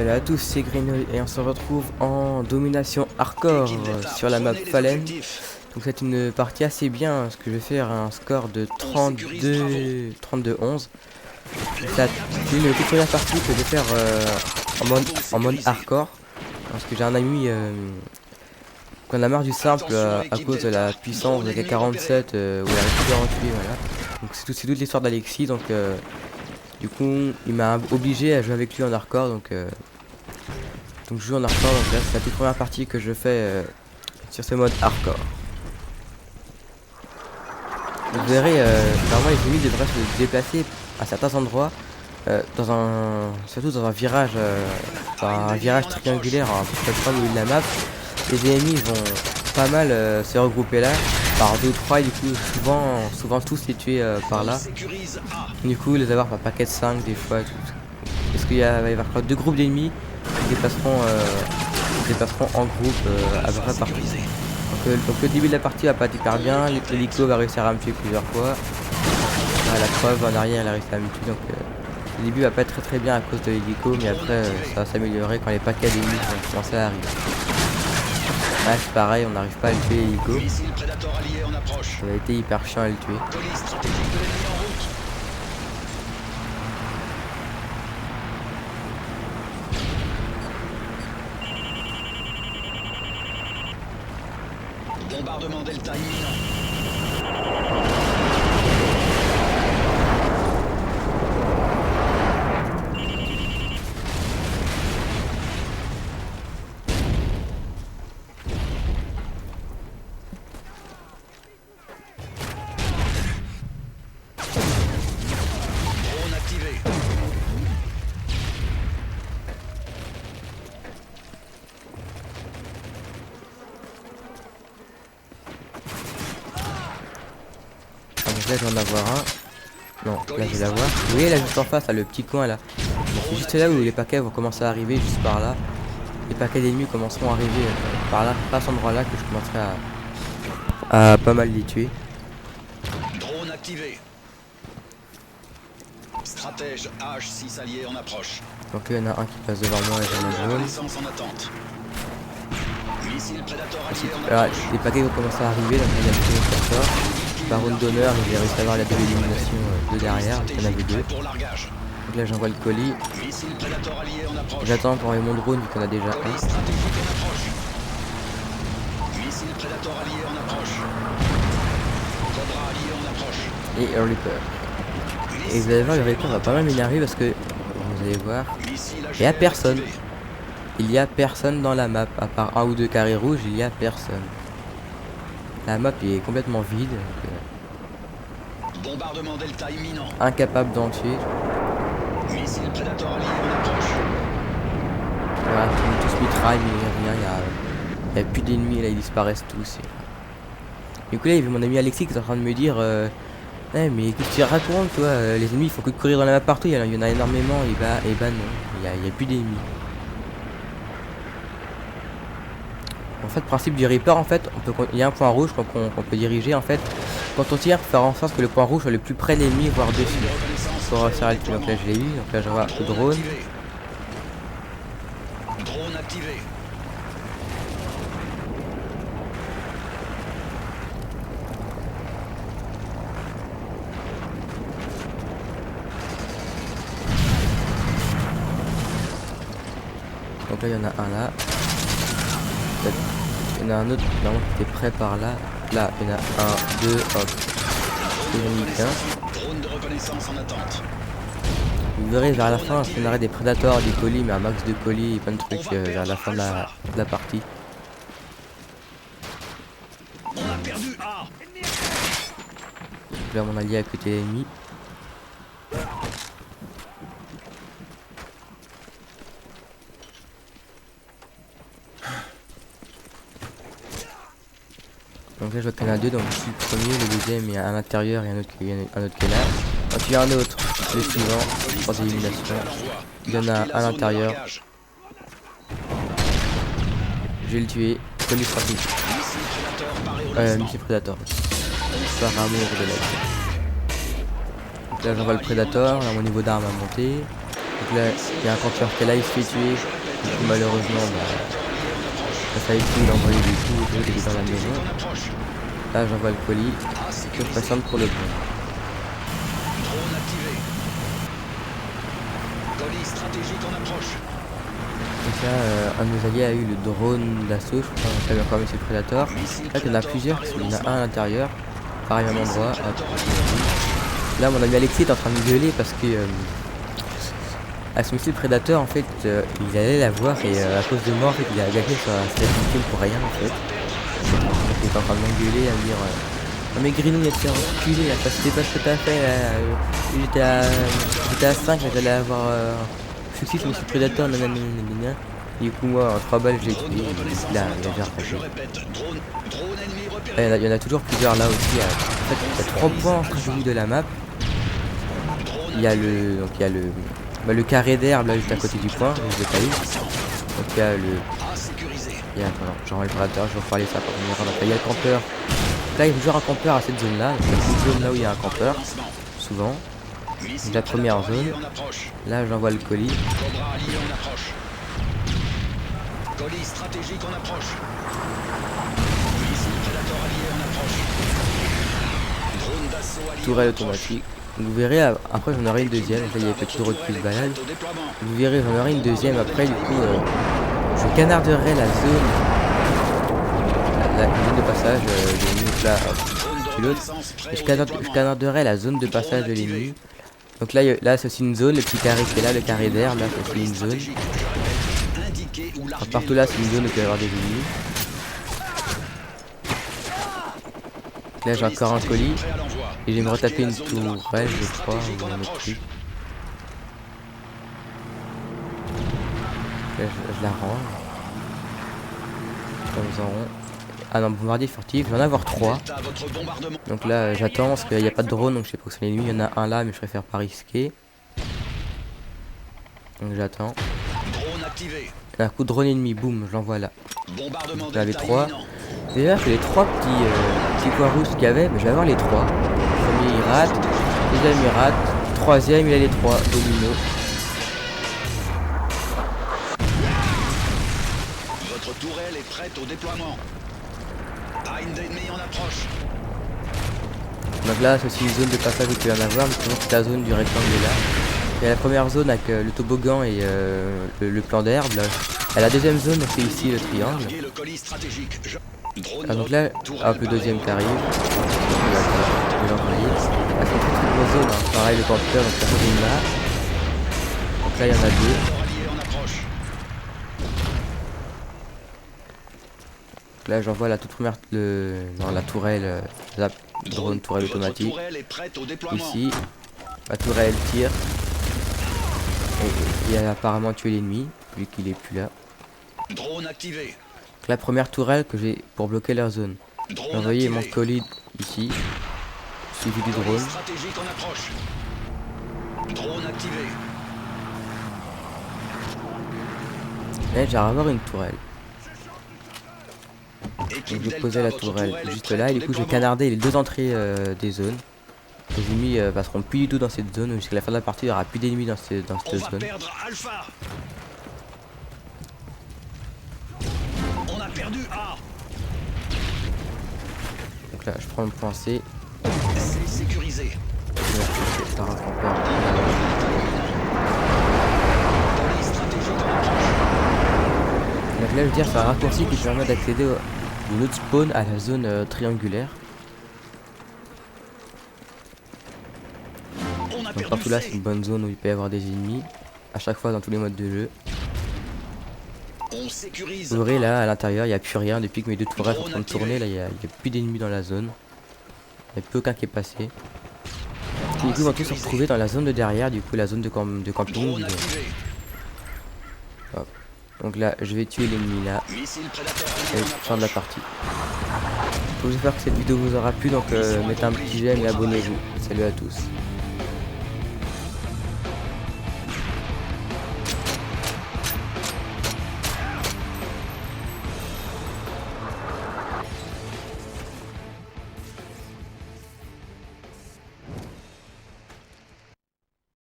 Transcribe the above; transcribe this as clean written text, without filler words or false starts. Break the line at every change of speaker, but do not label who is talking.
Salut à tous, c'est Greenway et on se retrouve en domination hardcore sur la map Fallen. Donc c'est une partie assez bien, parce que je vais faire un score de 32-11. C'est une toute première partie que je vais faire en mode hardcore, parce que j'ai un ami qui en a marre du simple à cause de la puissance de K47 où il arrive plus à en tuer, voilà. Donc c'est toute l'histoire d'Alexis, donc du coup il m'a obligé à jouer avec lui en hardcore, donc je joue en hardcore, donc là c'est la toute première partie que je fais sur ce mode hardcore. Vous verrez, normalement les ennemis devraient se déplacer à certains endroits, surtout dans un virage triangulaire, un peu près au milieu de la map. Les ennemis vont pas mal se regrouper là, par 2 ou 3, et du coup souvent tous les tuer par là. Du coup les avoir par paquet de 5 des fois, parce qu'il va y avoir 2 groupes d'ennemis qui déplaceront en groupe à peu près partout. Donc le début de la partie va pas être hyper bien, l'hélico va réussir à me tuer plusieurs fois. La preuve en arrière elle a réussi à me tuer, donc le début va pas être très bien à cause de l'hélico, mais après ça va s'améliorer quand les paquets d'ennemis vont commencer à arriver. Là c'est pareil, on n'arrive pas à le tuer l'hélico. Ça a été hyper chiant à le tuer.
Bombardement Delta imminent. Drone activé.
Donc là je vais en avoir un. Non, là je vais l'avoir. Vous voyez là juste en face, là, le petit coin là. C'est juste là où les paquets vont commencer à arriver, juste par là. Les paquets d'ennemis commenceront à arriver par là, à cet endroit là que je commencerai à pas mal les tuer.
Drone activé. Stratège H6 allié en approche.
Donc là il y en a un qui passe devant moi et j'ai mon drone.
Reconnaissance en attente. Missile Predator allié en
Là,
approche.
les paquets vont commencer à arriver, donc il y a le premier qui sort. Baron d'honneur, j'ai réussi à avoir la double élimination de derrière, il y en avait deux.
Pour largage.
Donc là j'envoie le colis.
Missile Predator allié en approche.
J'attends pour envoyer mon drone vu qu'on a déjà
Colis
un.
stratégique en approche. Missile Predator allié en approche. Cobra allié en approche.
Et Reaper. Et vous allez voir, le Reaper va pas mal m'énerver parce que, vous allez voir,
Missile
il y a
HLR
personne.
activé.
Il y a personne dans la map, à part un ou deux carrés rouges, il y a personne. La map est complètement vide, donc,
Bombardement Delta imminent.
incapable d'en tuer.
Missile Predator allié en approche.
Voilà, tous mitraillent, mais rien, il y a plus d'ennemis, là ils disparaissent tous. Du coup là il y avait mon ami Alexis qui est en train de me dire eh, mais écoute, tu racontes toi, les ennemis il faut que courir dans la map partout, il y en a énormément, et bah non, il y a plus d'ennemis. En fait, le principe du Reaper, en fait, il y a un point rouge qu'on peut diriger. En fait, quand on tire, faire en sorte que le point rouge soit le plus près de l'ennemi, voire dessus. Pour réussir à le tuer. Donc là, je l'ai eu. Donc là, je vois le drone.
Activé. Drone activé.
Donc là, il y en a un là. Il y en a un autre normalement qui était prêt par là. Là, il y en a un, deux, hop. J'en ai mis qu'un.
Drone de reconnaissance en attente.
Vous verrez vers la fin, je donnerai des prédateurs, des colis, mais un max de colis et plein de trucs vers la fin de la partie.
On a perdu A.
Là, mon allié à côté de l'ennemi. Donc là je vois qu'il y en a deux, donc je suis le premier, le deuxième il y a un à l'intérieur et un autre qui est là. Donc il y a un autre, le suivant, 3 éliminations. Il y en a un à l'intérieur. Je vais le tuer, colis stratégique. Missile Predator. Par amour de l'aide. Donc là j'envoie le Predator, là mon niveau d'arme a monté. Donc là, il y a un campeur qui est là, il se fait tuer. Du coup, malheureusement, ça a été, il a envoyé des coups et tout, il est dans la maison. Là, j'envoie le colis. Que je patiente pour le bon.
Drone activé. Colis stratégique en approche.
Donc là, un de nos alliés a eu le drone d'assaut, je crois, ça avait encore mis le Predator. Là, il y en a plusieurs, il y en a un à l'intérieur, pareil au même endroit. Là, mon ami Alexis est en train de gueuler parce que à ce missile Predator, en fait, il allait l'avoir et à cause de moi, en fait, il a gagné sa victime pour rien, en fait. Donc, il est en train de m'engueuler, à me dire non mais Greenou, il a fait reculer, là, c'était pas ce que t'as fait, là. J'étais à 5, mais j'allais avoir succès sur le missile Predator, nanana. Et du coup, moi, en 3 balles, j'ai tué, il a déjà repassé. Il y en a toujours plusieurs là aussi. En fait, il y a 3 points en bout de la map. Il y a le carré d'herbe là juste à côté du point, je l'ai pas eu. Donc il y a attends, je renvoie le prédateur, je vais reparler ça pour venir. Il y a le campeur. Là il y a toujours un campeur à cette zone là. Il y a une zone là où il y a un campeur, souvent. Donc, la première zone. Là j'envoie le colis.
Colis stratégique en approche. Missile prédateur allié en approche. Drone d'assaut allié.
Tourelle automatique. Vous verrez, après j'en aurai une deuxième. Là il y a petit drone qui se balade. Vous verrez, j'en aurai une deuxième. Après du coup, je canarderai la zone. La zone de passage de l'ennemi. Là, je canarderai la zone de passage de l'ennemi. Donc là c'est aussi une zone, le petit carré qui est là, le carré d'air, là c'est aussi une zone. Enfin, partout là c'est une zone où il peut y avoir des ennemis. Là j'ai encore un colis. Et je vais me retaper une tourelle je crois, ou un autre truc. Là je la range. Comme ça rond. Ah non, bombardier furtif, je vais en avoir 3. Donc là j'attends parce qu'il n'y a pas de drone, donc je sais pas où sont les ennemis. Il y en a un là mais je préfère pas risquer. Donc j'attends. Un coup de drone ennemi, boum, je l'envoie là. Donc là les 3. Déjà que les 3 petits points rouges qu'il y avait, je vais avoir les 3. Premier il rate, deuxième il rate, troisième il a les 3, domino.
Votre tourelle est prête au déploiement. Line d'ennemis en approche.
Donc là c'est aussi une zone de passage où tu vas en avoir, mais sinon c'est la zone du rectangle là. Il y a la première zone avec le toboggan et le plan d'herbe là. Et la deuxième zone c'est ici le triangle. Ah, donc là, hop, le deuxième qui arrive. Là c'est une très grosse zone, hein. Pareil le campeur, donc ça fait une là. Donc là il y en a 2. Donc là j'envoie la toute première, la tourelle, la drone tourelle automatique. Ici, la tourelle tire. Et il a apparemment tué l'ennemi, vu qu'il est plus là.
Drone activé.
La première tourelle que j'ai pour bloquer leur zone. J'ai envoyé mon colis ici, suivi du drone.
Stratégique en approche. Drone activé.
Là j'ai avoir une tourelle. Donc je posais la tourelle juste là et du coup j'ai canardé les 2 entrées des zones. Les ennemis passeront plus du tout dans cette zone, jusqu'à la fin de la partie il n'y aura plus d'ennemis dans cette zone.
On a perdu A.
Donc là je prends le point C.
C'est sécurisé.
Par un campeur. Donc là je veux dire c'est un raccourci qui permet d'accéder de l'autre spawn à la zone triangulaire. Donc partout là c'est une bonne zone où il peut y avoir des ennemis. À chaque fois dans tous les modes de jeu. Vous verrez là à l'intérieur il n'y a plus rien. Depuis que mes 2 tourelles sont en train de tourner, là il n'y a plus d'ennemis dans la zone. Il n'y a plus aucun qui est passé. Et du coup ils vont tous se retrouver dans la zone de derrière, du coup la zone de camping. Hop. Donc là je vais tuer l'ennemi là. Et fin de la partie. J'espère que cette vidéo vous aura plu, donc mettez un petit j'aime et abonnez-vous. Salut à tous.